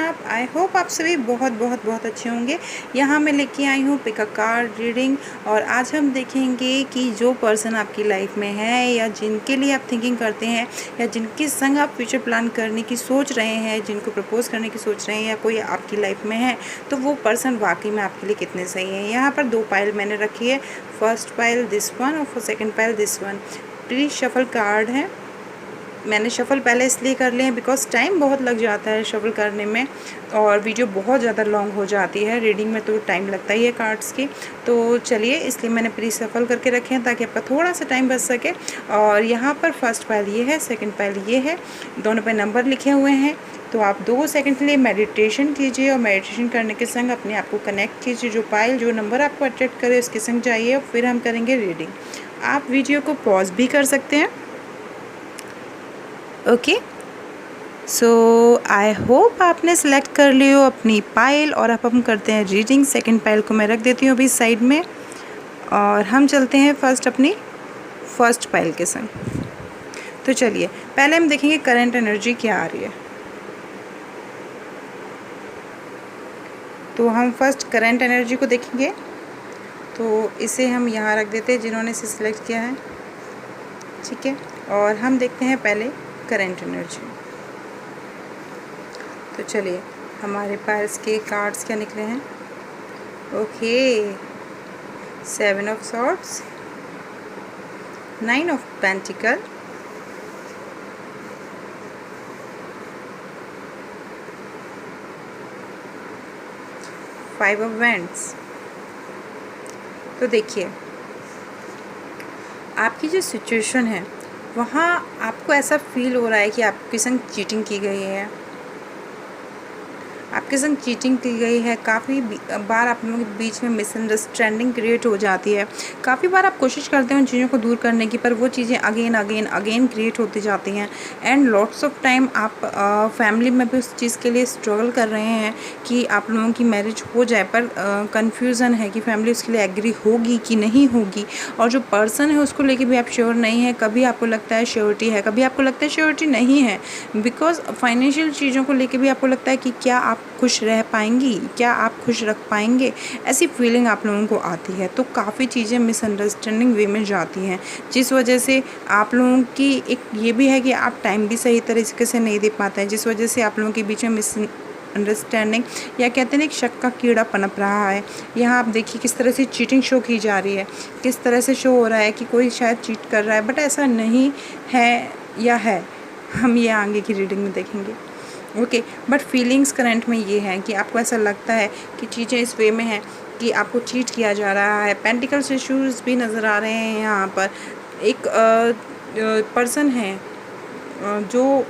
आप? I hope आप सभी बहुत बहुत बहुत अच्छे होंगे। यहाँ मैं लेके आई हूँ पिक अ कार्ड रीडिंग, और आज हम देखेंगे कि जो पर्सन आपकी लाइफ में है या जिनके लिए आप थिंकिंग करते हैं या जिनके संग आप फ्यूचर प्लान करने की सोच रहे हैं, जिनको प्रपोज करने की सोच रहे हैं या कोई आपकी लाइफ में है, तो वो पर्सन वाकई में आपके लिए कितने सही है। यहाँ पर 2 पाइल मैंने रखी है, फर्स्ट पाइल दिस वन और second pile this one. Pre shuffle card है। मैंने शफ़ल पहले इसलिए कर लिए हैं बिकॉज़ टाइम बहुत लग जाता है शफ़ल करने में, और वीडियो बहुत ज़्यादा लॉन्ग हो जाती है। रीडिंग में तो टाइम लगता ही है कार्ड्स की। तो चलिए, इसलिए मैंने प्री शफ़ल करके रखे हैं ताकि आपका थोड़ा सा टाइम बच सके। और यहाँ पर फर्स्ट पाइल ये है, सेकंड पाइल ये है, दोनों पे नंबर लिखे हुए हैं। तो आप 2 सेकंड के लिए मेडिटेशन कीजिए और मेडिटेशन करने के संग अपने आप को कनेक्ट कीजिए। जो पाइल, जो नंबर आपको अट्रैक्ट करे उसके संग जाइए और फिर हम करेंगे रीडिंग। आप वीडियो को पॉज भी कर सकते हैं। ओके, सो आई होप आपने सेलेक्ट कर ली हो अपनी पाइल, और अब हम करते हैं रीडिंग। सेकंड पाइल को मैं रख देती हूँ अभी साइड में, और हम चलते हैं अपनी फर्स्ट पाइल के संग। तो चलिए, पहले हम देखेंगे करंट एनर्जी क्या आ रही है। तो हम फर्स्ट करंट एनर्जी को देखेंगे। तो इसे हम यहाँ रख देते हैं जिन्होंने इसे सिलेक्ट किया है, ठीक है। और हम देखते हैं पहले करंट एनर्जी। तो चलिए, हमारे पास के कार्ड्स क्या निकले हैं। Okay, 7 of swords, 9 of pentacle, 5 of wands. तो देखिए, आपकी जो सिचुएशन है वहाँ आपको ऐसा फील हो रहा है कि आपके संग चीटिंग की गई है, आपके संग चीटिंग की गई है। काफ़ी बार आप लोगों के बीच में मिसअंडरस्टैंडिंग क्रिएट हो जाती है। काफ़ी बार आप कोशिश करते हैं उन चीज़ों को दूर करने की, पर वो चीज़ें अगेन क्रिएट होती जाती हैं। एंड लॉट्स ऑफ टाइम आप फैमिली में भी उस चीज़ के लिए स्ट्रगल कर रहे हैं कि आप लोगों की मैरिज हो जाए, पर कन्फ्यूज़न है कि फैमिली उसके लिए एग्री होगी कि नहीं होगी। और जो पर्सन है उसको लेके भी आप श्योर नहीं है। कभी आपको लगता है श्योरिटी है, कभी आपको लगता है श्योरिटी नहीं है। बिकॉज फाइनेंशियल चीज़ों को लेके भी आपको लगता है कि क्या आप खुश रह पाएंगी, क्या आप खुश रख पाएंगे, ऐसी फीलिंग आप लोगों को आती है। तो काफ़ी चीज़ें मिसअंडरस्टैंडिंग वे में जाती हैं, जिस वजह से आप लोगों की एक ये भी है कि आप टाइम भी सही तरीके से नहीं दे पाते हैं, जिस वजह से आप लोगों के बीच में अंडरस्टैंडिंग या कहते हैं एक शक का कीड़ा पनप रहा है। यहाँ आप देखिए किस तरह से चीटिंग शो की जा रही है, किस तरह से शो हो रहा है कि कोई शायद चीट कर रहा है, बट ऐसा नहीं है या है, हम ये आगे की रीडिंग में देखेंगे। ओके, बट फीलिंग्स करंट में ये है कि आपको ऐसा लगता है कि चीज़ें इस वे में हैं कि आपको चीट किया जा रहा है। पेंटिकल्स इश्यूज़ भी नज़र आ रहे हैं। यहाँ पर एक पर्सन है जो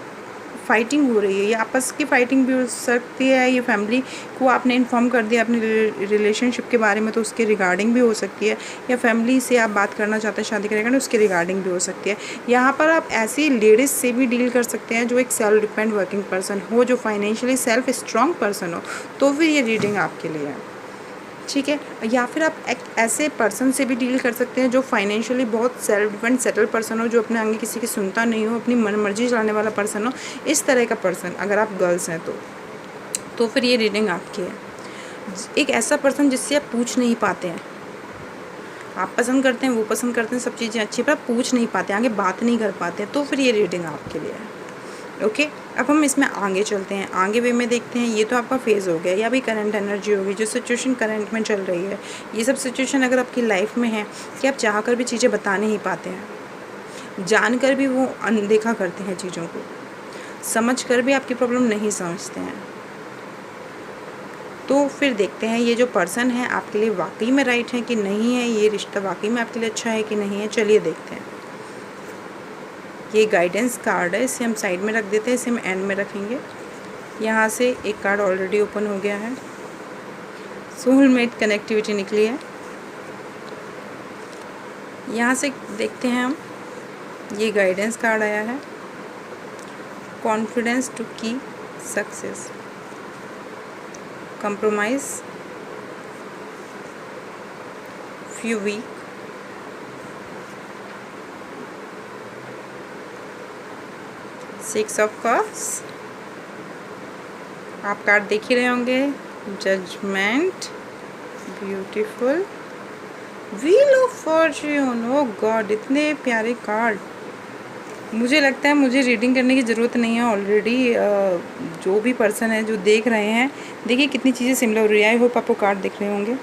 फाइटिंग हो रही है, ये आपस की फाइटिंग भी हो सकती है, ये फैमिली को आपने इन्फॉर्म कर दिया अपने रिलेशनशिप के बारे में तो उसके रिगार्डिंग भी हो सकती है, या फैमिली से आप बात करना चाहते हैं शादी करने का उसके रिगार्डिंग भी हो सकती है। यहाँ पर आप ऐसी लेडीज़ से भी डील कर सकते हैं जो एक सेल्फ डिपेंड वर्किंग पर्सन हो, जो फाइनेंशियली सेल्फ स्ट्रॉन्ग पर्सन हो, तो फिर ये रीडिंग आपके लिए है, ठीक है। या फिर आप एक ऐसे पर्सन से भी डील कर सकते हैं जो फाइनेंशियली बहुत सेल्फ डिपेंड सेटल पर्सन हो, जो अपने आगे किसी की सुनता नहीं हो, अपनी मनमर्जी चलाने वाला पर्सन हो। इस तरह का पर्सन अगर आप गर्ल्स हैं तो फिर ये रीडिंग आपकी है। एक ऐसा पर्सन जिससे आप पूछ नहीं पाते हैं, आप पसंद करते हैं, वो पसंद करते हैं, सब चीज़ें अच्छी, पर आप पूछ नहीं पाते, आगे बात नहीं कर पाते हैं, तो फिर ये रीडिंग आपके लिए है। ओके, अब हम इसमें आगे चलते हैं, आगे वे में देखते हैं। ये तो आपका फेज़ हो गया, या भी करंट एनर्जी होगी, जो सिचुएशन करंट में चल रही है। ये सब सिचुएशन अगर आपकी लाइफ में है कि आप चाह कर भी चीज़ें बता नहीं पाते हैं, जानकर भी वो अनदेखा करते हैं चीज़ों को, समझ कर भी आपकी प्रॉब्लम नहीं समझते हैं, तो फिर देखते हैं ये जो पर्सन है आपके लिए वाकई में राइट है कि नहीं है, ये रिश्ता वाकई में आपके लिए अच्छा है कि नहीं है। चलिए देखते हैं। ये गाइडेंस कार्ड है, इसे हम साइड में रख देते हैं, इसे हम एंड में रखेंगे। यहाँ से एक कार्ड ऑलरेडी ओपन हो गया है, सोलमेट कनेक्टिविटी निकली है। यहाँ से देखते हैं हम, ये गाइडेंस कार्ड आया है, कॉन्फिडेंस टू की success, compromise, few week, six of cups, आप कार्ड देख ही रहे होंगे, judgement, beautiful, wheel of fortune. Oh God, इतने प्यारे कार्ड। मुझे लगता है मुझे रीडिंग करने की ज़रूरत नहीं है ऑलरेडी। जो भी पर्सन है जो देख रहे हैं, देखिए कितनी चीज़ें सिमिलर हो रही है। आई होप आपको कार्ड दिख रहे होंगे।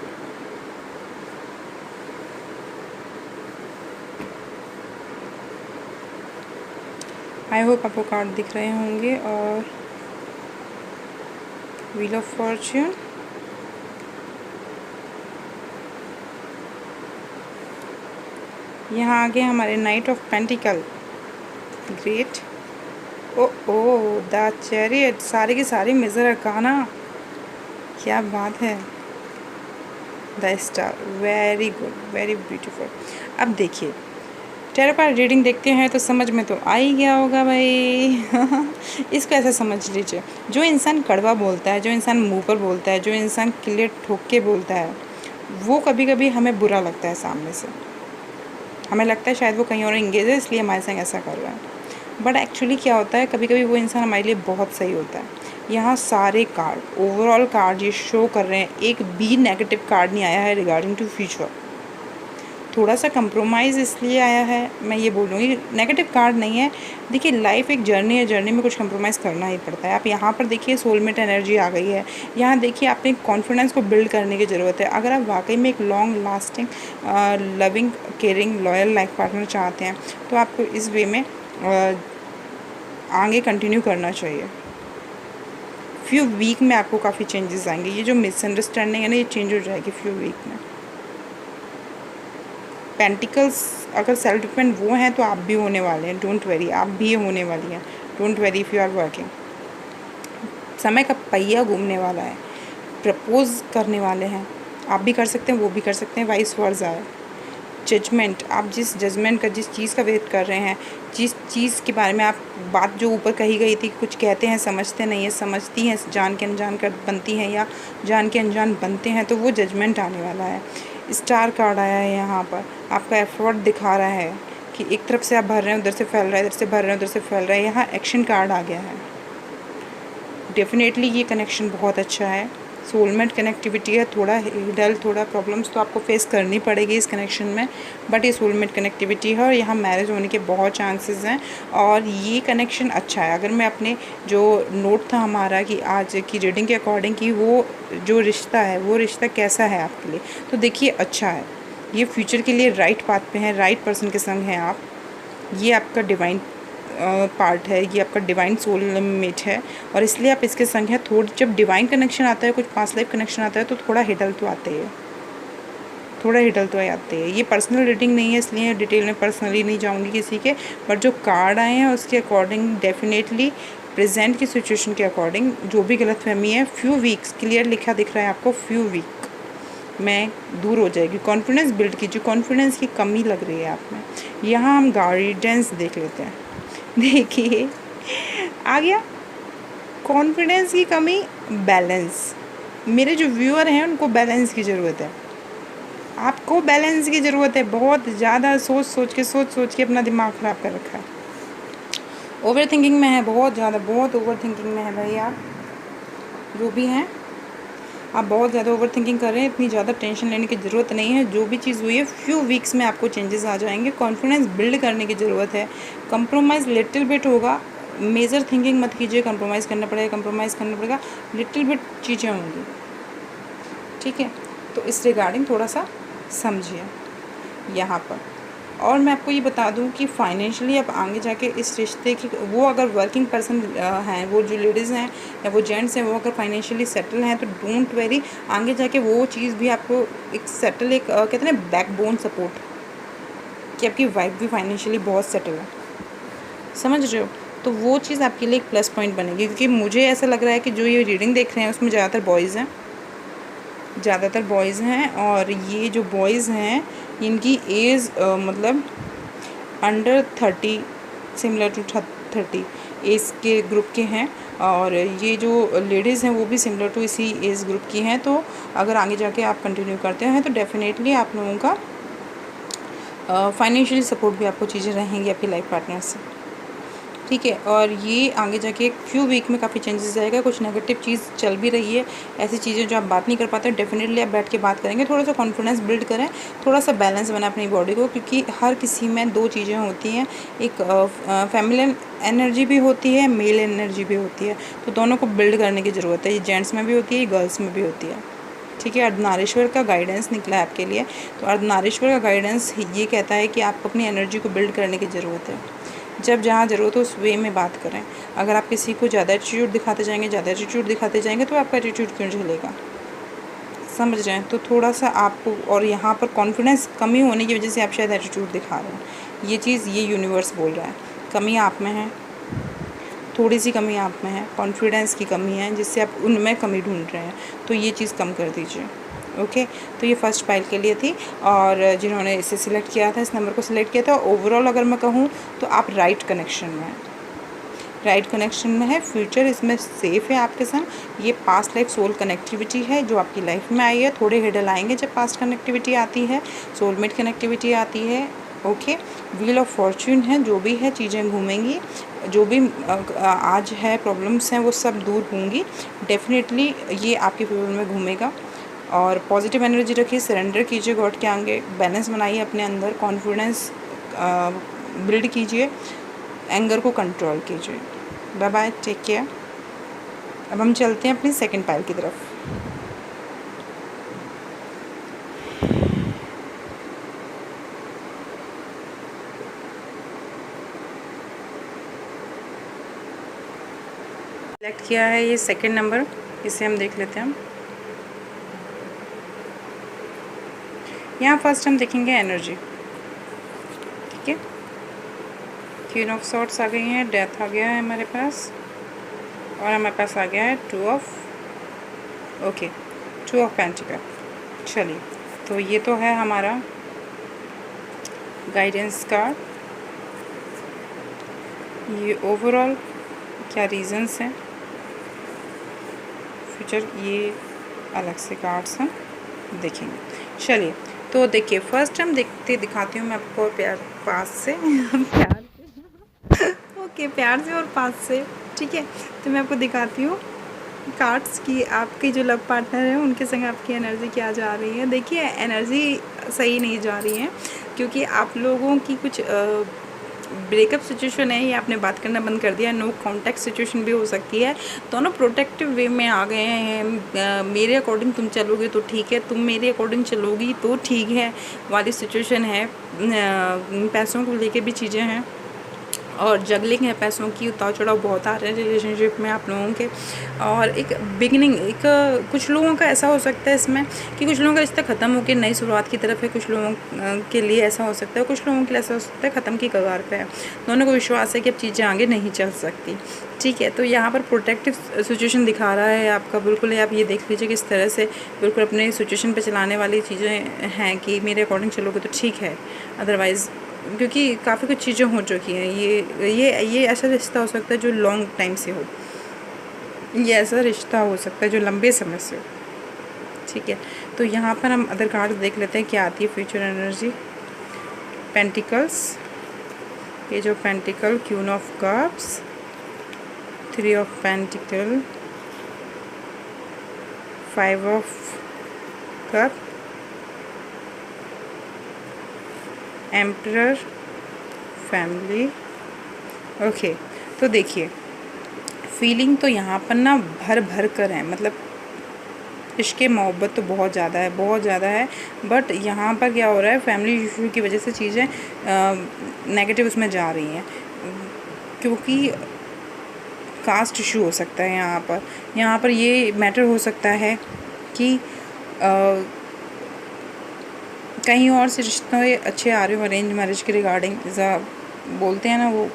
आई होप आपको कार्ड दिख रहे होंगे। और व्हील ऑफ फॉर्च्यून, यहाँ आगे हमारे knight of pentacles, great. Oh the chariot, सारे के सारे मेजर अरकाना, क्या बात है। The star, very good, very beautiful. अब देखिए, टैरो कार्ड रीडिंग देखते हैं तो समझ में तो आ ही गया होगा भाई। इसको ऐसा समझ लीजिए, जो इंसान कड़वा बोलता है, जो इंसान मुंह पर बोलता है, जो इंसान क्लियर ठोक के बोलता है, वो कभी कभी हमें बुरा लगता है सामने से। हमें लगता है शायद वो कहीं और इंगेज है इसलिए हमारे संग ऐसा कर रहा है, बट एक्चुअली क्या होता है, कभी कभी वो इंसान हमारे लिए बहुत सही होता है। यहाँ सारे कार्ड, ओवरऑल कार्ड ये शो कर रहे हैं, एक भी नेगेटिव कार्ड नहीं आया है रिगार्डिंग टू फ्यूचर। थोड़ा सा कंप्रोमाइज़ इसलिए आया है, मैं ये बोलूँगी नेगेटिव कार्ड नहीं है। देखिए लाइफ एक जर्नी है, जर्नी में कुछ कंप्रोमाइज़ करना ही पड़ता है। आप यहाँ पर देखिए सोलमेट एनर्जी आ गई है। यहाँ देखिए आपने कॉन्फिडेंस को बिल्ड करने की ज़रूरत है। अगर आप वाकई में एक long lasting loving caring loyal life partner चाहते हैं तो आपको इस वे में आगे कंटिन्यू करना चाहिए। फ्यू वीक में आपको काफ़ी चेंजेस आएंगे। ये जो मिसअंडरस्टैंडिंग है ना, ये चेंज हो जाएगी फ्यू वीक में। पेंटिकल्स अगर सेल्फ डिपेंड वो हैं तो आप भी होने वाले हैं, डोंट वेरी, आप भी होने वाली हैं, don't worry if you are working. समय का पहिया घूमने वाला है, प्रपोज करने वाले हैं, आप भी कर सकते हैं, वो भी कर सकते हैं, वाइस वर्सा है। जजमेंट, आप जिस जजमेंट का, जिस चीज़ का वेट कर रहे हैं, जिस चीज़ के बारे में आप बात जो ऊपर कही गई थी, कुछ कहते हैं समझते नहीं है, समझती हैं जान के अनजान कर बनती हैं या जान के अनजान बनते हैं, तो वो जजमेंट आने वाला है। स्टार कार्ड आया है यहाँ पर, आपका एफर्ट दिखा रहा है कि एक तरफ से आप भर रहे हैं, उधर से फैल रहा है, इधर से भर रहे हैं, उधर से फैल रहा है। यहाँ एक्शन कार्ड आ गया है। डेफिनेटली ये कनेक्शन बहुत अच्छा है, सोलमेट कनेक्टिविटी है। थोड़ा डल, थोड़ा प्रॉब्लम्स तो आपको फेस करनी पड़ेगी इस कनेक्शन में, बट ये सोलमेट कनेक्टिविटी है और यहाँ मैरिज होने के बहुत चांसेस हैं। और ये कनेक्शन अच्छा है। अगर मैं अपने जो नोट था हमारा कि आज की रीडिंग के अकॉर्डिंग कि वो जो रिश्ता है वो रिश्ता कैसा है आपके लिए, तो देखिए अच्छा है। ये फ्यूचर के लिए राइट पाथ पे हैं, राइट पर्सन के संग हैं आप। ये आपका डिवाइन पार्ट है, ये आपका डिवाइन सोलमेट है और इसलिए आप इसके संग हैं। थोड़ी जब डिवाइन कनेक्शन आता है, कुछ पास्ट लाइफ कनेक्शन आता है, तो थोड़ा हिडल तो आते हैं, थोड़ा हिडल तो आते हैं। ये पर्सनल रीडिंग नहीं है इसलिए डिटेल में पर्सनली नहीं जाऊंगी किसी के, बट जो कार्ड आए हैं उसके अकॉर्डिंग डेफिनेटली प्रेजेंट की सिचुएशन के अकॉर्डिंग जो भी गलतफहमी है, फ्यू वीक्स क्लियर लिखा दिख रहा है आपको, फ्यू वीक में दूर हो जाएगी। कॉन्फिडेंस बिल्ड कीजिए, कॉन्फिडेंस की कमी लग रही है आप में। यहाँ हम गाइडेंस देख लेते हैं। देखिए आ गया कॉन्फिडेंस की कमी, बैलेंस। मेरे जो व्यूअर हैं उनको बैलेंस की ज़रूरत है, आपको बैलेंस की ज़रूरत है। बहुत ज़्यादा सोच सोच के अपना दिमाग ख़राब कर रखा है, ओवर थिंकिंग में है, बहुत ज़्यादा, बहुत ओवर थिंकिंग में है भाई। आप जो भी हैं, आप बहुत ज़्यादा ओवर थिंकिंग कर रहे हैं। इतनी ज़्यादा टेंशन लेने की ज़रूरत नहीं है। जो भी चीज़ हुई है फ्यू वीक्स में आपको चेंजेस आ जाएंगे। कॉन्फिडेंस बिल्ड करने की ज़रूरत है। कंप्रोमाइज़ लिटिल बिट होगा, मेजर थिंकिंग मत कीजिए, कंप्रोमाइज़ करना पड़ेगा, लिटिल बिट चीज़ें होंगी, ठीक है। तो इस रिगार्डिंग थोड़ा सा समझिए यहाँ पर। और मैं आपको ये बता दूं कि फाइनेंशियली आप आगे जाके इस रिश्ते की, वो अगर वर्किंग पर्सन हैं, वो जो लेडीज़ हैं या वो जेंट्स हैं, वो अगर फाइनेंशियली सेटल हैं तो डोंट वेरी, आगे जाके वो चीज़ भी आपको एक सेटल, एक कहते हैं ना बैकबोन सपोर्ट, कि आपकी वाइफ भी फाइनेंशियली बहुत सेटल है, समझ रहे हो। तो वो चीज़ आपके लिए एक प्लस पॉइंट बनेगी, क्योंकि मुझे ऐसा लग रहा है कि जो ये रीडिंग देख रहे हैं उसमें ज़्यादातर बॉयज़ हैं। और ये जो बॉयज़ हैं इनकी एज मतलब अंडर 30, सिमिलर टू 30 एज के ग्रुप के हैं। और ये जो लेडीज़ हैं वो भी सिमिलर टू इसी एज ग्रुप की हैं। तो अगर आगे जाके आप कंटिन्यू करते हैं तो डेफिनेटली आप लोगों का फाइनेंशियली सपोर्ट भी आपको चीज़ें रहेंगी आपकी लाइफ पार्टनर से। ठीक है। और ये आगे जाके फ्यू वीक में काफ़ी चेंजेस आएगा। कुछ नेगेटिव चीज़ चल भी रही है, ऐसी चीज़ें जो आप बात नहीं कर पाते, डेफिनेटली आप बैठ के बात करेंगे। थोड़ा सा कॉन्फिडेंस बिल्ड करें, थोड़ा सा बैलेंस बनाएं अपनी बॉडी को, क्योंकि हर किसी में दो चीज़ें होती हैं, एक फेमिनिन एनर्जी भी होती है, मेल एनर्जी भी होती है, तो दोनों को बिल्ड करने की ज़रूरत है। ये जेंट्स में भी होती है, ये गर्ल्स में भी होती है। ठीक है। अर्धनारीश्वर का गाइडेंस निकला है आपके लिए, तो अर्धनारीश्वर का गाइडेंस ये कहता है कि आपको अपनी एनर्जी को बिल्ड करने की ज़रूरत है। जब जहाँ ज़रूरत हो उस वे में बात करें। अगर आप किसी को ज़्यादा एटीट्यूड दिखाते जाएंगे तो आपका एटीट्यूड क्यों झेलेगा, समझ रहे हैं। तो थोड़ा सा आपको, और यहाँ पर कॉन्फिडेंस कमी होने की वजह से आप शायद एटीट्यूड दिखा रहे हैं, ये चीज़ ये यूनिवर्स बोल रहा है। कमी आप में है, थोड़ी सी कमी आप में है, कॉन्फिडेंस की कमी है, जिससे आप उनमें कमी ढूंढ रहे हैं, तो ये चीज़ कम कर दीजिए। ओके। तो ये फर्स्ट पाइल के लिए थी, और जिन्होंने इसे सिलेक्ट किया था, इस नंबर को सिलेक्ट किया था, ओवरऑल अगर मैं कहूँ तो आप राइट कनेक्शन में हैं, राइट कनेक्शन में है। फ्यूचर इसमें सेफ़ है आपके संग। ये पास्ट लाइफ सोल कनेक्टिविटी है जो आपकी लाइफ में आई है। थोड़े हिडल आएंगे जब पास्ट कनेक्टिविटी आती है, सोलमेट कनेक्टिविटी आती है। ओके। व्हील ऑफ फॉर्च्यून है, जो भी है चीज़ें घूमेंगी, जो भी आज है प्रॉब्लम्स हैं वो सब दूर होंगी। डेफिनेटली ये आपके फेवर में घूमेगा। और पॉजिटिव एनर्जी रखिए, सरेंडर कीजिए गॉड के आगे, बैलेंस बनाइए अपने अंदर, कॉन्फिडेंस बिल्ड कीजिए, एंगर को कंट्रोल कीजिए। Bye bye, take care. अब हम चलते हैं अपनी सेकंड पाइल की तरफ। सेलेक्ट किया है ये सेकंड नंबर, इसे हम देख लेते हैं। यहाँ फर्स्ट हम देखेंगे एनर्जी। ठीक है। क्वीन ऑफ सॉर्ट्स आ गई है, डेथ आ गया है हमारे पास, और हमारे पास आ गया है टू ऑफ पेंटिकल। चलिए, तो ये तो है हमारा गाइडेंस कार्ड। ये ओवरऑल क्या रीजंस हैं, फ्यूचर ये अलग से कार्ड्स हम देखेंगे। चलिए, तो देखिए फर्स्ट हम दिखाती हूँ मैं आपको प्यार पास से प्यार से ओके, प्यार से और पास से। ठीक है। तो मैं आपको दिखाती हूँ कार्ड्स की, आपके जो लव पार्टनर हैं उनके संग आपकी एनर्जी क्या जा रही है। देखिए एनर्जी सही नहीं जा रही है, क्योंकि आप लोगों की कुछ ब्रेकअप सिचुएशन है, या आपने बात करना बंद कर दिया, नो कांटेक्ट सिचुएशन भी हो सकती है। दोनों प्रोटेक्टिव वे में आ गए हैं। मेरे अकॉर्डिंग तुम चलोगे तो ठीक है, तुम मेरे अकॉर्डिंग चलोगी तो ठीक है वाली सिचुएशन है। पैसों को लेके भी चीज़ें हैं, और जगलिंग है, पैसों की उतार चढ़ाव बहुत आ रहे हैं रिलेशनशिप में आप लोगों के। और एक बिगिनिंग, एक कुछ लोगों का ऐसा हो सकता है इसमें कि कुछ लोगों का रिश्ता ख़त्म होकर नई शुरुआत की तरफ है, कुछ लोगों के लिए ऐसा हो सकता है, कुछ लोगों के लिए ऐसा हो सकता है ख़त्म की कगार पे है। दोनों को विश्वास है कि अब चीज़ें आगे नहीं चल सकती। ठीक है। तो यहाँ पर प्रोटेक्टिव सिचुएशन दिखा रहा है आपका, बिल्कुल आप ये देख लीजिए किस तरह से बिल्कुल अपने सिचुएशन पर चलाने वाली चीज़ें हैं कि मेरे अकॉर्डिंग चलोगे तो ठीक है, अदरवाइज़, क्योंकि काफ़ी कुछ चीज़ें हो चुकी हैं। ये ऐसा रिश्ता हो सकता है जो लॉन्ग टाइम से हो, ये ऐसा रिश्ता हो सकता है जो लंबे समय से हो। ठीक है। तो यहाँ पर हम अदर कार्ड देख लेते हैं क्या आती है future energy. Pentacles, page of pentacle, queen of cups, three of pentacle, five of cup, emperor, family. Okay. तो देखिए फीलिंग तो यहाँ पर ना भर भर कर है, मतलब इश्क़ मोहब्बत तो बहुत ज़्यादा है, बहुत ज़्यादा है। बट यहाँ पर क्या हो रहा है, फैमिली इशू की वजह से चीज़ें नेगेटिव उसमें जा रही हैं, क्योंकि कास्ट इशू हो सकता है यहाँ पर ये मैटर हो सकता है कि कहीं और से रिश्ते अच्छे आ रहे हो अरेंज मैरिज के रिगार्डिंग, बोलते हैं ना वो,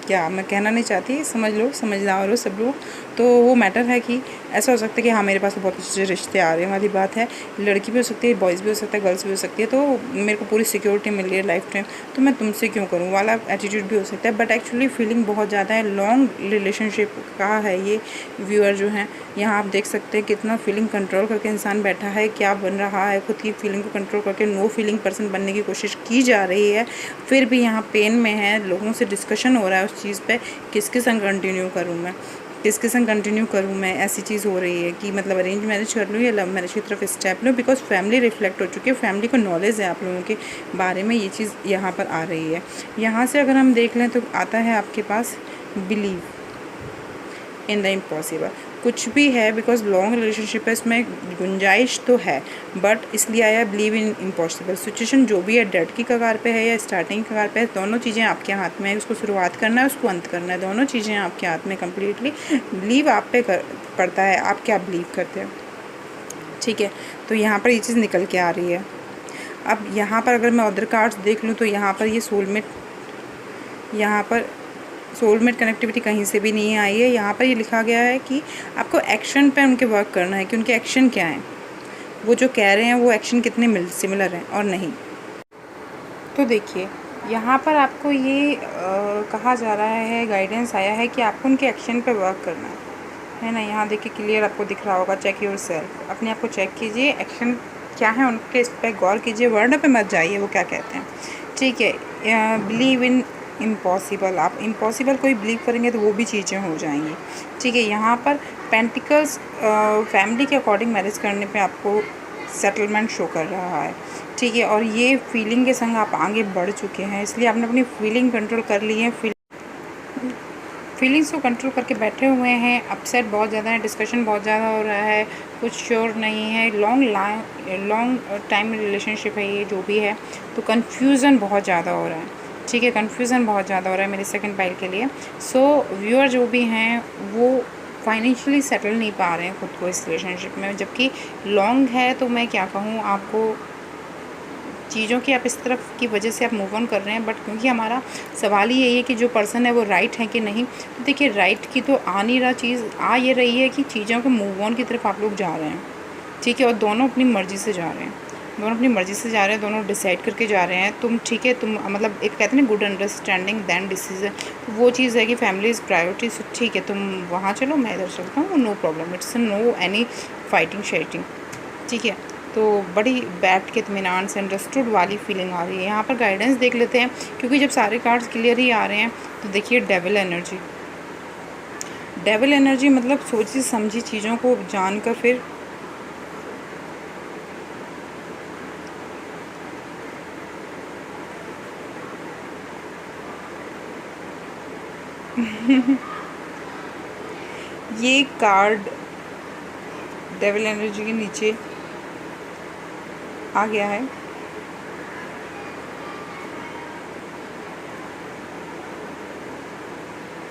क्या मैं कहना नहीं चाहती, समझ लो, समझदार हो सब लोग। तो वो मैटर है कि ऐसा हो सकता है कि हाँ मेरे पास तो बहुत अच्छे रिश्ते आ रहे हैं वाली बात है। लड़की भी हो सकती है, बॉयज़ भी हो सकता है, गर्ल्स भी हो सकती है, तो मेरे को पूरी सिक्योरिटी मिल रही है लाइफ टाइम, तो मैं तुमसे क्यों करूँ वाला एटीट्यूड भी हो सकता है। बट एक्चुअली फीलिंग बहुत ज़्यादा है, लॉन्ग रिलेशनशिप का है ये। व्यूअर जो हैं यहाँ आप देख सकते हैं कितना फीलिंग कंट्रोल करके इंसान बैठा है, क्या बन रहा है, खुद की फीलिंग को कंट्रोल करके नो फीलिंग पर्सन बनने की कोशिश की जा रही है, फिर भी यहाँ पेन में है। लोगों से डिस्कशन हो रहा है उस चीज़ पे, किसके संग कंटिन्यू करूँ मैं, किसके संग कंटिन्यू करूँ मैं, ऐसी चीज़ हो रही है कि मतलब अरेंज मैरिज कर लूँ या लव मैरिज की तरफ स्टेप लूँ। बिकॉज फैमिली रिफ्लेक्ट हो चुकी है, फैमिली को नॉलेज है आप लोगों के बारे में, ये चीज़ यहाँ पर आ रही है। यहाँ से अगर हम देख लें तो आता है आपके पास बिलीव इन द इम्पॉसिबल। कुछ भी है, बिकॉज लॉन्ग रिलेशनशिप है, इसमें गुंजाइश तो है, बट इसलिए आया बिलीव इन इम्पॉसिबल। सिचुएशन जो भी है डेड की कगार पे है या स्टार्टिंग कगार पे है, दोनों चीज़ें आपके हाथ में है। उसको शुरुआत करना है, उसको अंत करना है, दोनों चीज़ें आपके हाथ में कम्प्लीटली। बिलीव आप पे पड़ता है, आप क्या बिलीव करते हो, ठीक है। तो यहाँ पर ये चीज़ निकल के आ रही है। अब यहाँ पर अगर मैं अदर कार्ड्स देख लूँ तो यहाँ पर ये सोलमेट, यहाँ पर सोलमेट कनेक्टिविटी कहीं से भी नहीं आई है। यहाँ पर ये लिखा गया है कि आपको एक्शन पे उनके वर्क करना है कि उनके एक्शन क्या हैं, वो जो कह रहे हैं वो एक्शन कितने सिमिलर हैं और नहीं। तो देखिए यहाँ पर आपको ये कहा जा रहा है, गाइडेंस आया है कि आपको उनके एक्शन पे वर्क करना है ना। यहाँ देखिए क्लियर आपको दिख रहा होगा, चेक योर सेल्फ, अपने आप को चेक कीजिए, एक्शन क्या है उनके, इस पर गौर कीजिए, वर्ड पे मत जाइए वो क्या कहते हैं, ठीक है। बिलीव इन इम्पॉसिबल, आप इम्पॉसिबल कोई बिलीव करेंगे तो वो भी चीज़ें हो जाएंगी, ठीक है। यहाँ पर पेंटिकल्स फैमिली के अकॉर्डिंग मैरिज करने पे आपको सेटलमेंट शो कर रहा है, ठीक है। और ये फीलिंग के संग आप आगे बढ़ चुके हैं, इसलिए आपने अपनी फीलिंग कंट्रोल कर ली है। फीलिंग्स को कंट्रोल करके बैठे हुए हैं, अपसेट बहुत ज़्यादा है, डिस्कशन बहुत ज़्यादा हो रहा है, कुछ श्योर नहीं है, लॉन्ग टाइम रिलेशनशिप है ये जो भी है, तो कन्फ्यूज़न बहुत ज़्यादा हो रहा है, ठीक है। कन्फ्यूज़न बहुत ज़्यादा हो रहा है मेरे सेकंड पाइल के लिए। सो व्यूअर जो भी हैं वो फाइनेंशियली सेटल नहीं पा रहे हैं खुद को इस रिलेशनशिप में, जबकि लॉन्ग है तो मैं क्या कहूँ आपको, चीज़ों की आप इस तरफ की वजह से आप मूव ऑन कर रहे हैं। बट क्योंकि हमारा सवाल ही यही है कि जो पर्सन है वो राइट है कि नहीं, तो देखिए राइट की तो आ नहीं रहा, चीज़ आ ये रही है कि चीज़ों के मूव ऑन की तरफ आप लोग जा रहे हैं, ठीक है। और दोनों अपनी मर्ज़ी से जा रहे हैं, दोनों अपनी मर्ज़ी से जा रहे हैं, दोनों डिसाइड करके जा रहे हैं। तुम ठीक है, तुम मतलब एक कहते हैं ना गुड अंडरस्टैंडिंग दैन डिसीजन, तो वो चीज़ है कि फैमिली इज़ प्रायोरिटी, सो ठीक है तुम वहाँ चलो मैं इधर चलता हूँ, no problem, it's no any fighting शेटिंग, ठीक है। तो बड़ी बैठ के इत्मीनान से अंडरस्टूड वाली फीलिंग आ रही है। यहाँ पर गाइडेंस देख लेते हैं, क्योंकि जब सारे कार्ड्स क्लियर ही आ रहे हैं तो देखिए डेविल एनर्जी, डेविल एनर्जी मतलब सोची समझी चीज़ों को जानकर फिर ये कार्ड डेविल एनर्जी के नीचे आ गया है।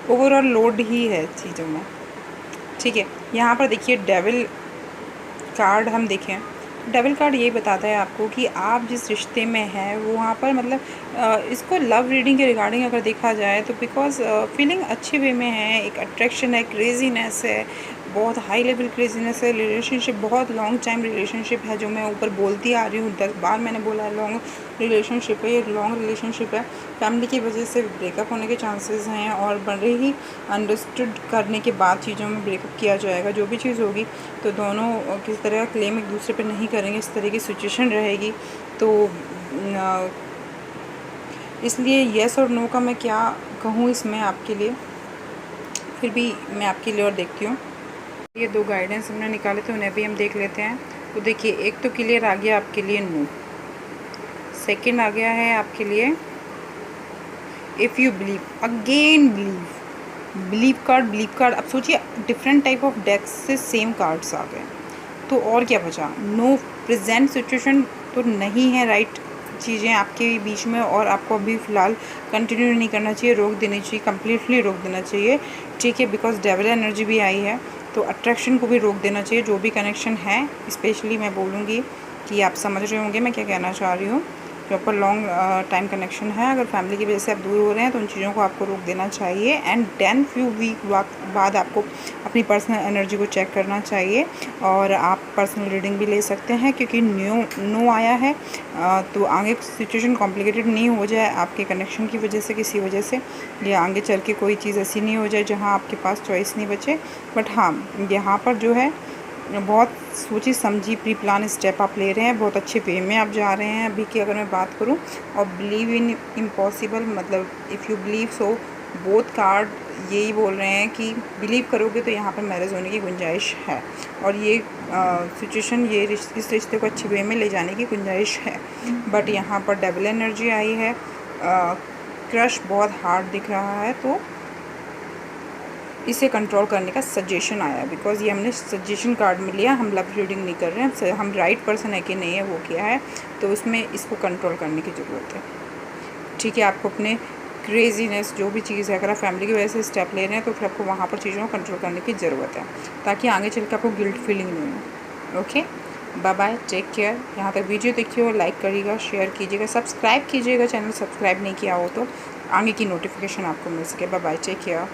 ओवरऑल लोड ही है चीज़ों में, ठीक है। यहाँ पर देखिए डेविल कार्ड हम देखें, डेविल कार्ड यही बताता है आपको कि आप जिस रिश्ते में हैं वो वहाँ पर मतलब इसको लव रीडिंग के रिगार्डिंग अगर देखा जाए तो बिकॉज फीलिंग अच्छे वे में है, एक अट्रैक्शन है, क्रेजीनेस है, बहुत हाई लेवल क्रेजीनेस है, रिलेशनशिप बहुत लॉन्ग टाइम रिलेशनशिप है, जो मैं ऊपर बोलती आ रही हूँ 10 बार मैंने बोला है लॉन्ग रिलेशनशिप है, ये लॉन्ग रिलेशनशिप है। फैमिली की वजह से ब्रेकअप होने के चांसेस हैं और बड़े ही अंडरस्टूड करने के बाद चीज़ों में ब्रेकअप किया जाएगा। जो भी चीज़ होगी तो दोनों किसी तरह का क्लेम एक दूसरे पे नहीं करेंगे, इस तरह की सिचुएशन रहेगी। तो इसलिए येस और नो का मैं क्या कहूँ इसमें आपके लिए, फिर भी मैं आपके लिए और देखती हूँ। ये दो गाइडेंस हमने निकाले थे उन्हें भी हम देख लेते हैं। तो देखिए एक तो क्लियर आ गया आपके लिए नो, सेकंड आ गया है आपके लिए if you believe, again believe card. अब सोचिए डिफरेंट टाइप ऑफ डेक्स से सेम कार्ड्स आ गए, तो और क्या बचा। नो, प्रेजेंट सिचुएशन तो नहीं है राइट चीज़ें आपके बीच में, और आपको अभी फ़िलहाल कंटिन्यू नहीं करना चाहिए, रोक देनी चाहिए, कम्प्लीटली रोक देना चाहिए, ठीक है। बिकॉज डेविल एनर्जी भी आई है तो अट्रैक्शन को भी रोक देना चाहिए, जो भी कनेक्शन है। स्पेशली मैं बोलूँगी कि आप समझ रहे होंगे मैं क्या कहना चाह रही हूँ। प्रॉपर लॉन्ग टाइम कनेक्शन है। अगर फैमिली की वजह से आप दूर हो रहे हैं तो उन चीज़ों को आपको रोक देना चाहिए। एंड देन फ्यू वीक बाद आपको अपनी पर्सनल एनर्जी को चेक करना चाहिए और आप पर्सनल रीडिंग भी ले सकते हैं, क्योंकि नो आया है तो आगे सिचुएशन कॉम्प्लिकेटेड नहीं हो जाए आपके कनेक्शन की वजह से, किसी वजह से, या आगे चल के कोई चीज़ ऐसी नहीं हो जाए जहाँ आपके पास चॉइस नहीं बचे। बट हाँ, यहाँ पर जो है बहुत सोची समझी प्री प्लान स्टेप आप ले रहे हैं, बहुत अच्छे वे में आप जा रहे हैं अभी की अगर मैं बात करूं। और बिलीव इन इम्पॉसिबल, मतलब if you believe so, both card यही बोल रहे हैं कि बिलीव करोगे तो यहाँ पर मैरिज होने की गुंजाइश है और ये सिचुएशन, इस रिश्ते को अच्छे वे में ले जाने की गुंजाइश है। बट यहाँ पर डबल एनर्जी आई है, क्रश बहुत हार्ड दिख रहा है, तो इसे कंट्रोल करने का सजेशन आया। बिकॉज ये हमने सजेशन कार्ड में लिया, हम लव रीडिंग नहीं कर रहे हैं, हम राइट पर्सन है कि नहीं है वो किया है, तो उसमें इसको कंट्रोल करने की ज़रूरत है। ठीक है, आपको अपने क्रेजीनेस जो भी चीज़ है, अगर आप फैमिली की वजह से स्टेप ले रहे हैं तो फिर आपको वहाँ पर चीज़ों को कंट्रोल करने की ज़रूरत है, ताकि आगे चल के आपको गिल्ट फीलिंग नहीं हो। Okay, bye bye, take care. यहाँ तक वीडियो देखिए और लाइक करिएगा, शेयर कीजिएगा, सब्सक्राइब कीजिएगा, चैनल सब्सक्राइब नहीं किया हो तो आगे की नोटिफिकेशन आपको मिल सके। Bye bye, take care.